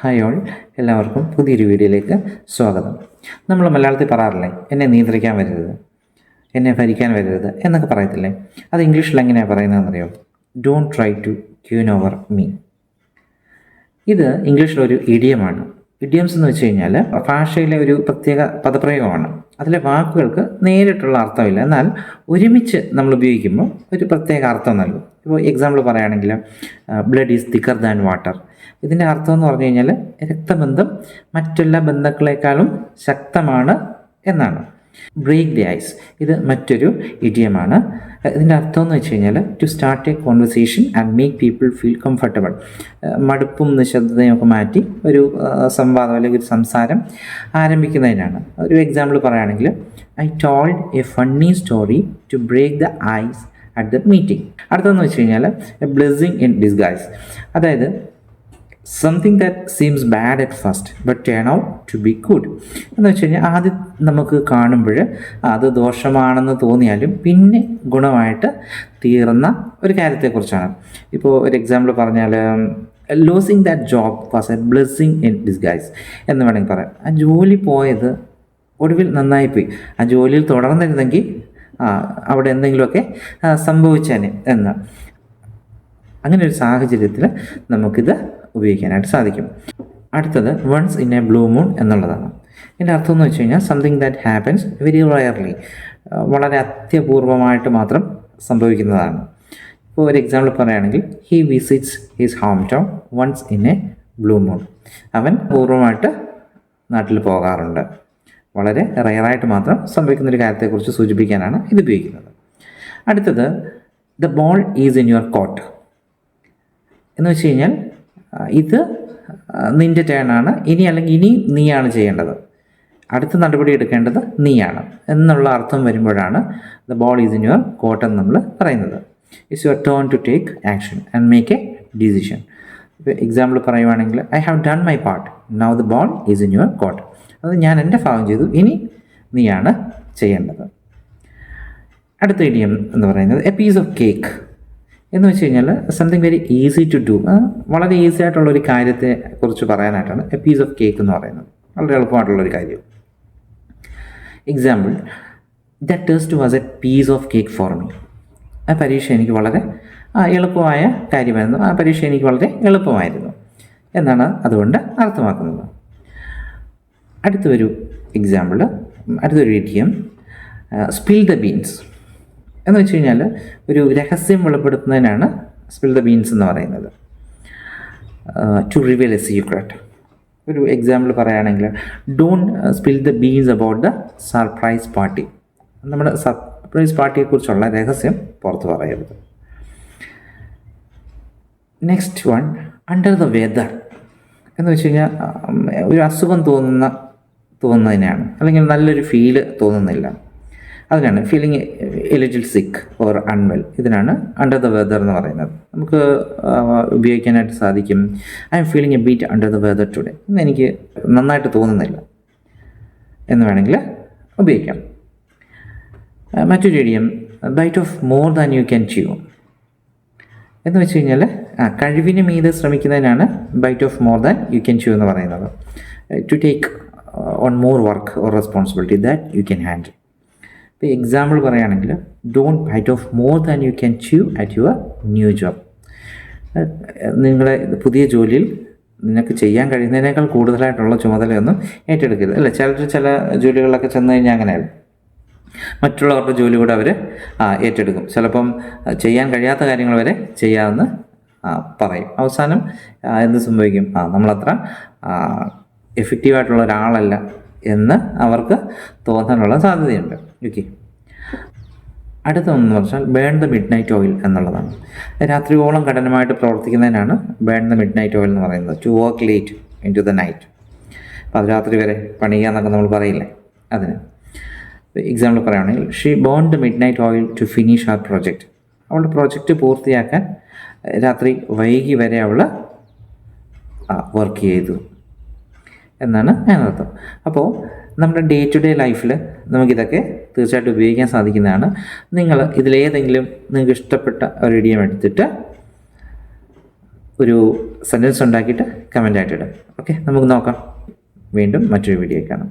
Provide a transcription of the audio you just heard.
Hi all, എല്ലാവർക്കും പുതിയൊരു വീഡിയോയിലേക്ക് സ്വാഗതം. നമ്മൾ മലയാളത്തിൽ പറയാറില്ലേ, എന്നെ നിയന്ത്രിക്കാൻ വരരുത്, എന്നെ ഭരിക്കാൻ വരരുത് എന്നൊക്കെ പറയത്തില്ലേ? അത് ഇംഗ്ലീഷിൽ എങ്ങനെയാണ് പറയുന്നതെന്നറിയോ? Don't try to queen over me. ഇത് ഇംഗ്ലീഷിലൊരു ഇഡിയമാണ്. ഇഡിയംസ് എന്ന് വെച്ച് കഴിഞ്ഞാൽ ഭാഷയിലെ ഒരു പ്രത്യേക പദപ്രയോഗമാണ്. അതിലെ വാക്കുകൾക്ക് നേരിട്ടുള്ള അർത്ഥമില്ല, എന്നാൽ ഒരുമിച്ച് നമ്മൾ ഉപയോഗിക്കുമ്പോൾ ഒരു പ്രത്യേക അർത്ഥം നൽകും. ഇപ്പോൾ എക്സാമ്പിൾ പറയുകയാണെങ്കിൽ blood is thicker than water. ഇതിൻ്റെ അർത്ഥം എന്ന് പറഞ്ഞു കഴിഞ്ഞാൽ രക്തബന്ധം മറ്റെല്ലാ ബന്ധങ്ങളെക്കാളും ശക്തമാണ് എന്നാണ്. ബ്രേക്ക് ദി ഐസ്, ഇത് മറ്റൊരു ഇഡിയമാണ്. ഇതിൻ്റെ അർത്ഥം എന്ന് വെച്ച് കഴിഞ്ഞാൽ to start a conversation and make people feel comfortable. മടുപ്പും നിശബ്ദതയും ഒക്കെ മാറ്റി ഒരു സംവാദം അല്ലെങ്കിൽ ഒരു സംസാരം ആരംഭിക്കുന്നതിനാണ്. ഒരു എക്സാമ്പിൾ പറയുകയാണെങ്കിൽ I told a funny story to break the ice at the meeting. അടുത്തതെന്ന് വെച്ച് കഴിഞ്ഞാൽ എ ബ്ലെസ്സിങ് ഇൻ ഡിസ്ഗൈസ്, അതായത് something that seems bad at first but turn out to be good. എന്ന് വെച്ച് കഴിഞ്ഞാൽ ആദ്യം നമുക്ക് കാണുമ്പോൾ അത് ദോഷമാണെന്ന് തോന്നിയാലും പിന്നെ ഗുണമായിട്ട് തീർന്ന ഒരു കാര്യത്തെക്കുറിച്ചാണ്. ഇപ്പോൾ ഒരു എക്സാമ്പിൾ പറഞ്ഞാൽ losing that job was A blessing in disguise എന്ന് വേണമെങ്കിൽ പറയാം. ആ ജോലി പോയത് ഒടുവിൽ നന്നായിപ്പോയി, ആ ജോലിയിൽ തുടർന്നിരുന്നെങ്കിൽ അവിടെ എന്തെങ്കിലുമൊക്കെ സംഭവിച്ചേനെ എന്ന്. അങ്ങനെ ഒരു സാഹചര്യത്തിൽ നമുക്കിത് ഉപയോഗിക്കാനായിട്ട് സാധിക്കും. അടുത്തത് once in a blue moon എന്നുള്ളതാണ്. ഇതിൻ്റെ അർത്ഥം എന്ന് വെച്ച് കഴിഞ്ഞാൽ something that happens very rarely, വളരെ അത്യപൂർവമായിട്ട് മാത്രം സംഭവിക്കുന്നതാണ്. ഇപ്പോൾ ഒരു എക്സാമ്പിൾ പറയുകയാണെങ്കിൽ he visits his home town once in a blue moon. അവൻ പൂർവ്വമായിട്ട് നാട്ടിൽ പോകാറുണ്ട്. വളരെ റയറായിട്ട് മാത്രം സംഭവിക്കുന്നൊരു കാര്യത്തെക്കുറിച്ച് സൂചിപ്പിക്കാനാണ് ഇത് ഉപയോഗിക്കുന്നത്. അടുത്തത് the ball is in your court എന്ന് വെച്ച് കഴിഞ്ഞാൽ ഇത് നിൻ്റെ ടേണാണ്, ഇനി നീയാണ് ചെയ്യേണ്ടത്, അടുത്ത നടപടി എടുക്കേണ്ടത് നീയാണ് എന്നുള്ള അർത്ഥം വരുമ്പോഴാണ് the ball is in your court എന്ന് നമ്മൾ പറയുന്നത്. It's your turn to take action and make a decision. ഇപ്പോൾ എക്സാമ്പിൾ പറയുവാണെങ്കിൽ I have done my part now the ball is in your court. അത് ഞാൻ എൻ്റെ ഭാഗം ചെയ്തു, ഇനി നീയാണ് ചെയ്യേണ്ടത്. അടുത്ത ഇഡിയം എന്ന് പറയുന്നത് എ പീസ് ഓഫ് കേക്ക് എന്ന് വെച്ച് കഴിഞ്ഞാൽ something very easy to do, വളരെ ഈസി ആയിട്ടുള്ളൊരു കാര്യത്തെ കുറിച്ച് പറയാനായിട്ടാണ് എ പീസ് ഓഫ് കേക്ക് എന്ന് പറയുന്നത്. വളരെ എളുപ്പമായിട്ടുള്ളൊരു കാര്യം. Example the test was a piece of cake for me. ആ പരീക്ഷ എനിക്ക് വളരെ എളുപ്പമായ കാര്യമായിരുന്നു, ആ പരീക്ഷ എനിക്ക് വളരെ എളുപ്പമായിരുന്നു എന്നാണ് അതുകൊണ്ട് അർത്ഥമാക്കുന്നത്. അടുത്തൊരു എക്സാമ്പിൾ, അടുത്തൊരു ഇഡിയം സ്പിൽ ദ ബീൻസ് എന്ന് വെച്ച് കഴിഞ്ഞാൽ ഒരു രഹസ്യം വെളിപ്പെടുത്തുന്നതിനാണ് സ്പിൽ ദ ബീൻസ് എന്ന് പറയുന്നത്. To reveal a secret. ഒരു എക്സാമ്പിൾ പറയുകയാണെങ്കിൽ don't spill the beans about the surprise party. നമ്മുടെ സർപ്രൈസ് പാർട്ടിയെക്കുറിച്ചുള്ള രഹസ്യം പുറത്ത് പറയരുത്. Next one under the weather എന്ന് വെച്ച് കഴിഞ്ഞാൽ ഒരു അസുഖം തോന്നുന്നതിനാണ്, അല്ലെങ്കിൽ നല്ലൊരു ഫീല് തോന്നുന്നില്ല, അതിനാണ് feeling a little sick or unwell. ഇതിനാണ് അണ്ടർ ദ വെദർ എന്ന് പറയുന്നത്. നമുക്ക് ഉപയോഗിക്കാനായിട്ട് സാധിക്കും I am feeling a bit under the weather today, ഇന്ന് എനിക്ക് നന്നായിട്ട് തോന്നുന്നില്ല എന്ന് വേണമെങ്കിൽ ഉപയോഗിക്കാം. മറ്റൊരു idiom bite off more than you can chew എന്ന് വെച്ച് കഴിഞ്ഞാൽ കഴിവിന് മീതെ ശ്രമിക്കുന്നതിനാണ് bite off more than you can chew എന്ന് പറയുന്നത്. To take on more work or responsibility that you can handle. ഇപ്പോൾ എക്സാമ്പിൾ പറയുകയാണെങ്കിൽ don't bite off more than you can chew at your new job. നിങ്ങളുടെ പുതിയ ജോലിയിൽ നിനക്ക് ചെയ്യാൻ കഴിയുന്നതിനേക്കാൾ കൂടുതലായിട്ടുള്ള ചുമതലയൊന്നും ഏറ്റെടുക്കരുത്. അല്ല, ചില ജോലികളിലൊക്കെ ചെന്ന് കഴിഞ്ഞാൽ അങ്ങനെയാണ്, മറ്റുള്ളവരുടെ ജോലി കൂടെ അവർ ഏറ്റെടുക്കും. ചിലപ്പം ചെയ്യാൻ കഴിയാത്ത കാര്യങ്ങൾ വരെ ചെയ്യാമെന്ന് പറയും. അവസാനം എന്ത് സംഭവിക്കും? നമ്മളത്ര എഫക്റ്റീവായിട്ടുള്ള ഒരാളല്ല എന്ന് അവർക്ക് തോന്നാനുള്ള സാധ്യതയുണ്ട്. ഓക്കെ, അടുത്തതെന്ന് പറഞ്ഞാൽ burn the midnight oil എന്നുള്ളതാണ്. രാത്രിയോളം കഠിനമായിട്ട് പ്രവർത്തിക്കുന്നതിനാണ് burn the midnight oil എന്ന് പറയുന്നത്. To work late into the night, പാതിരാത്രി വരെ പണിയുക എന്നൊക്കെ നമ്മൾ പറയില്ലേ, അതിന്. എക്സാമ്പിൾ പറയുകയാണെങ്കിൽ she burn the midnight oil to finish her project. അവളുടെ പ്രോജക്റ്റ് പൂർത്തിയാക്കാൻ രാത്രി വൈകി വരെ അവൾ വർക്ക് ചെയ്തു എന്നാണ് അതിനർത്ഥം. അപ്പോൾ നമ്മുടെ ഡേ ടു ഡേ ലൈഫിൽ നമുക്കിതൊക്കെ തീർച്ചയായിട്ടും ഉപയോഗിക്കാൻ സാധിക്കുന്നതാണ്. നിങ്ങൾ ഇതിലേതെങ്കിലും നിങ്ങൾക്ക് ഇഷ്ടപ്പെട്ട ഒരു ഇഡിയം എടുത്തിട്ട് ഒരു സെൻറ്റൻസ് ഉണ്ടാക്കിയിട്ട് കമൻ്റ് ആയിട്ട് ഇടും. ഓക്കെ, നമുക്ക് നോക്കാം. വീണ്ടും മറ്റൊരു വീഡിയോ കാണാം.